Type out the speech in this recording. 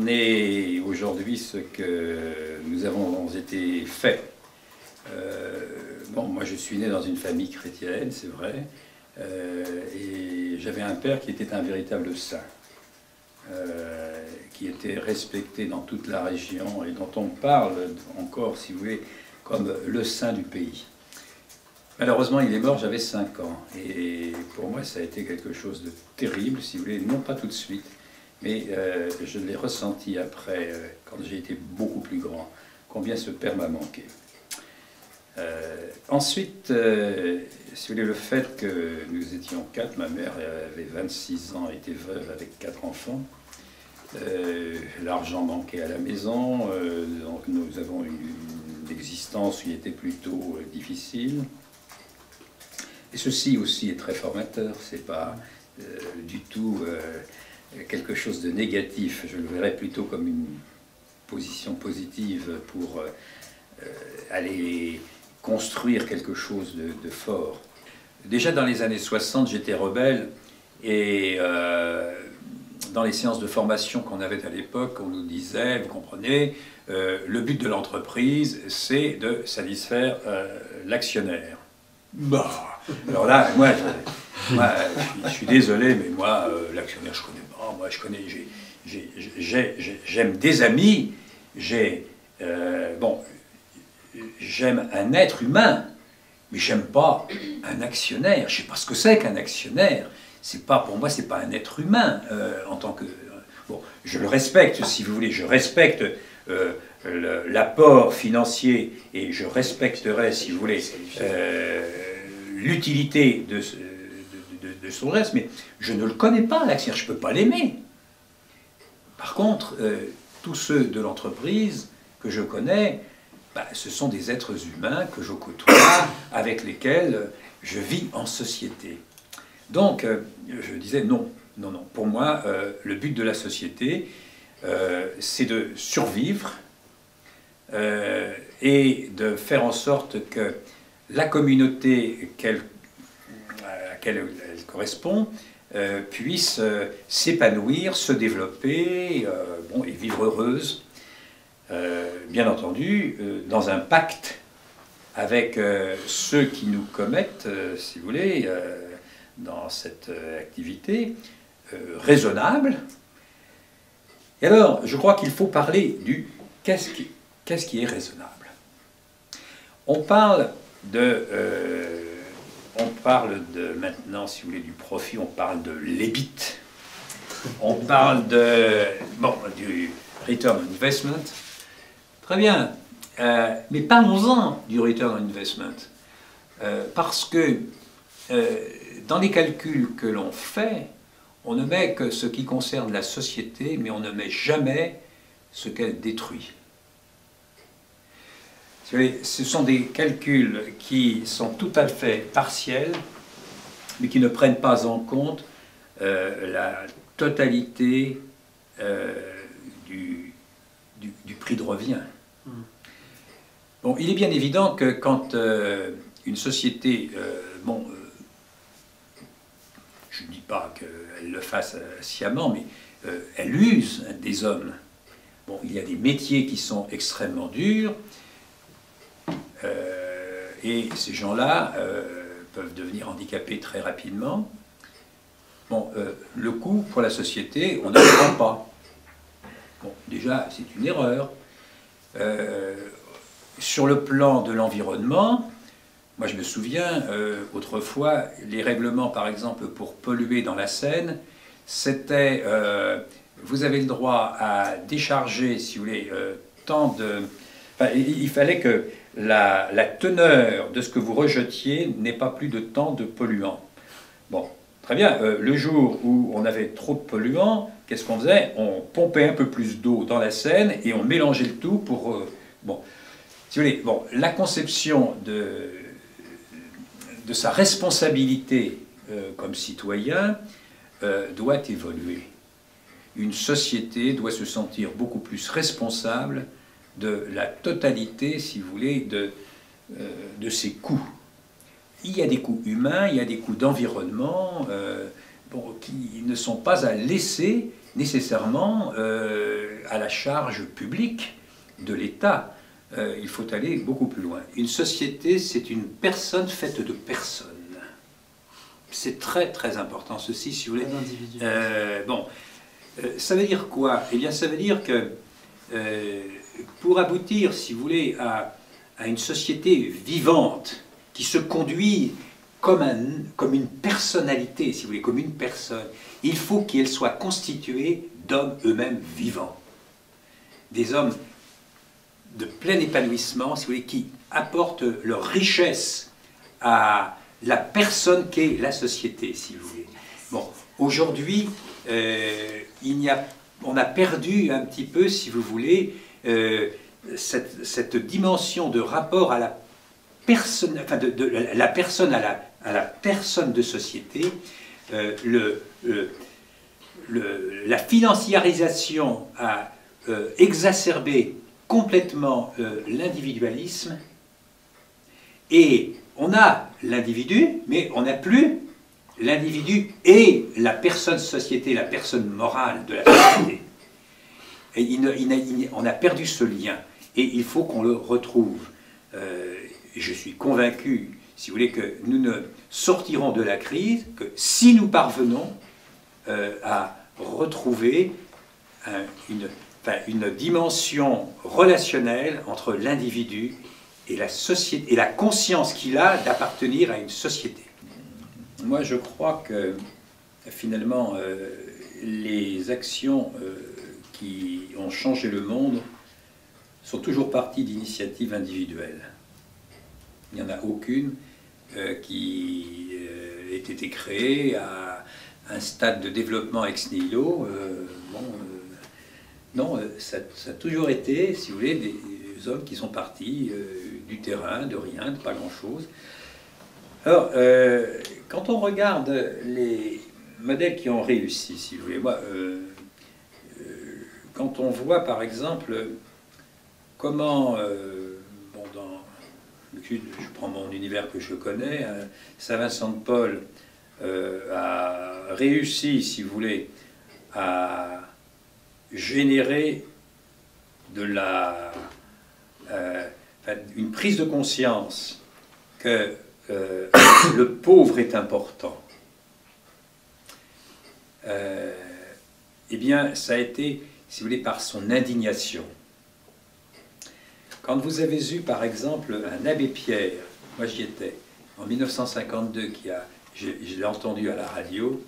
on est aujourd'hui ce que nous avons été faits. Bon, moi je suis né dans une famille chrétienne, c'est vrai, et j'avais un père qui était un véritable saint, qui était respecté dans toute la région et dont on parle encore, si vous voulez, comme le saint du pays. Malheureusement, il est mort, j'avais 5 ans, et pour moi ça a été quelque chose de terrible, si vous voulez, non pas tout de suite, mais je l'ai ressenti après, quand j'ai été beaucoup plus grand, combien ce père m'a manqué. Ensuite, si vous voulez, le fait que nous étions 4, ma mère avait 26 ans, était veuve avec 4 enfants, l'argent manquait à la maison, donc nous avons une existence qui était plutôt difficile. Et ceci aussi est très formateur, c'est pas du tout quelque chose de négatif, je le verrais plutôt comme une position positive pour aller construire quelque chose de fort. Déjà dans les années 60, j'étais rebelle et dans les séances de formation qu'on avait à l'époque, on nous disait, vous comprenez, le but de l'entreprise, c'est de satisfaire l'actionnaire. Bah, alors là, moi, je suis désolé, mais moi, l'actionnaire, je connais pas. Moi, je connais, j'aime des amis, bon, j'aime un être humain, mais j'aime pas un actionnaire. Je sais pas ce que c'est qu'un actionnaire. C'est pas, pour moi, c'est pas un être humain en tant que. Bon, je le respecte, si vous voulez, je respecte l'apport financier et je respecterai, si vous voulez, l'utilité de son reste, mais je ne le connais pas, l'actionnaire, je ne peux pas l'aimer. Par contre, tous ceux de l'entreprise que je connais, bah, ce sont des êtres humains que je côtoie, avec lesquels je vis en société. Donc, je disais non, non, non. Pour moi, le but de la société, c'est de survivre et de faire en sorte que la communauté à laquelle elle correspond puisse s'épanouir, se développer bon, et vivre heureuse, bien entendu, dans un pacte avec ceux qui nous commettent, si vous voulez, dans cette activité raisonnable. Et alors, je crois qu'il faut parler du qu'est-ce qui est raisonnable. On parle maintenant, si vous voulez, du profit, on parle de l'EBIT, on parle bon, du Return on Investment. Très bien, mais parlons-en du Return on Investment, parce que dans les calculs que l'on fait, on ne met que ce qui concerne la société, mais on ne met jamais ce qu'elle détruit. Ce sont des calculs qui sont tout à fait partiels, mais qui ne prennent pas en compte la totalité du prix de revient. Bon, il est bien évident que quand une société, bon, je ne dis pas qu'elle le fasse sciemment, mais elle use des hommes. Bon, il y a des métiers qui sont extrêmement durs, et ces gens-là peuvent devenir handicapés très rapidement. Bon, le coût pour la société, on ne le prend pas. Bon, déjà, c'est une erreur. Sur le plan de l'environnement, moi je me souviens, autrefois, les règlements, par exemple, pour polluer dans la Seine, c'était, vous avez le droit à décharger, si vous voulez, tant de... Enfin, il fallait que la teneur de ce que vous rejetiez n'ait pas plus de tant de polluants. Bon, très bien, le jour où on avait trop de polluants, qu'est-ce qu'on faisait? On pompait un peu plus d'eau dans la Seine et on mélangeait le tout pour... bon, si vous voulez, bon, la conception de sa responsabilité comme citoyen doit évoluer. Une société doit se sentir beaucoup plus responsable de la totalité, si vous voulez, de ses coûts. Il y a des coûts humains, il y a des coûts d'environnement bon, qui ne sont pas à laisser nécessairement à la charge publique de l'État. Il faut aller beaucoup plus loin. Une société, c'est une personne faite de personnes. C'est très très important ceci, si vous voulez. Bon, ça veut dire quoi? Eh bien, ça veut dire que pour aboutir, si vous voulez, à une société vivante qui se conduit comme une personnalité, si vous voulez, comme une personne, il faut qu'elle soit constituée d'hommes eux-mêmes vivants. Des hommes de plein épanouissement, si vous voulez, qui apportent leur richesse à la personne qu'est la société, si vous voulez. Bon, aujourd'hui, on a perdu un petit peu, si vous voulez, cette dimension de rapport à la personne, enfin de la personne à la personne de société, la financiarisation a exacerbé complètement l'individualisme, et on a l'individu, mais on n'a plus l'individu et la personne société, la personne morale de la société. Et on a perdu ce lien, et il faut qu'on le retrouve. Je suis convaincu, si vous voulez, que nous ne sortirons de la crise que si nous parvenons à retrouver une dimension relationnelle entre l'individu et la société, et la conscience qu'il a d'appartenir à une société. Moi, je crois que, finalement, les actions qui ont changé le monde sont toujours parties d'initiatives individuelles. Il n'y en a aucune qui ait été créée à un stade de développement ex nihilo. Non, ça a toujours été, si vous voulez, des hommes qui sont partis du terrain, de rien, de pas grand-chose. Alors, quand on regarde les modèles qui ont réussi, si vous voulez, moi, quand on voit par exemple comment, je prends mon univers que je connais, Saint-Vincent-de-Paul a réussi, si vous voulez, à générer une prise de conscience que le pauvre est important. Eh bien, ça a été, si vous voulez, par son indignation. Quand vous avez eu, par exemple, un abbé Pierre, moi j'y étais, en 1952, je l'ai entendu à la radio,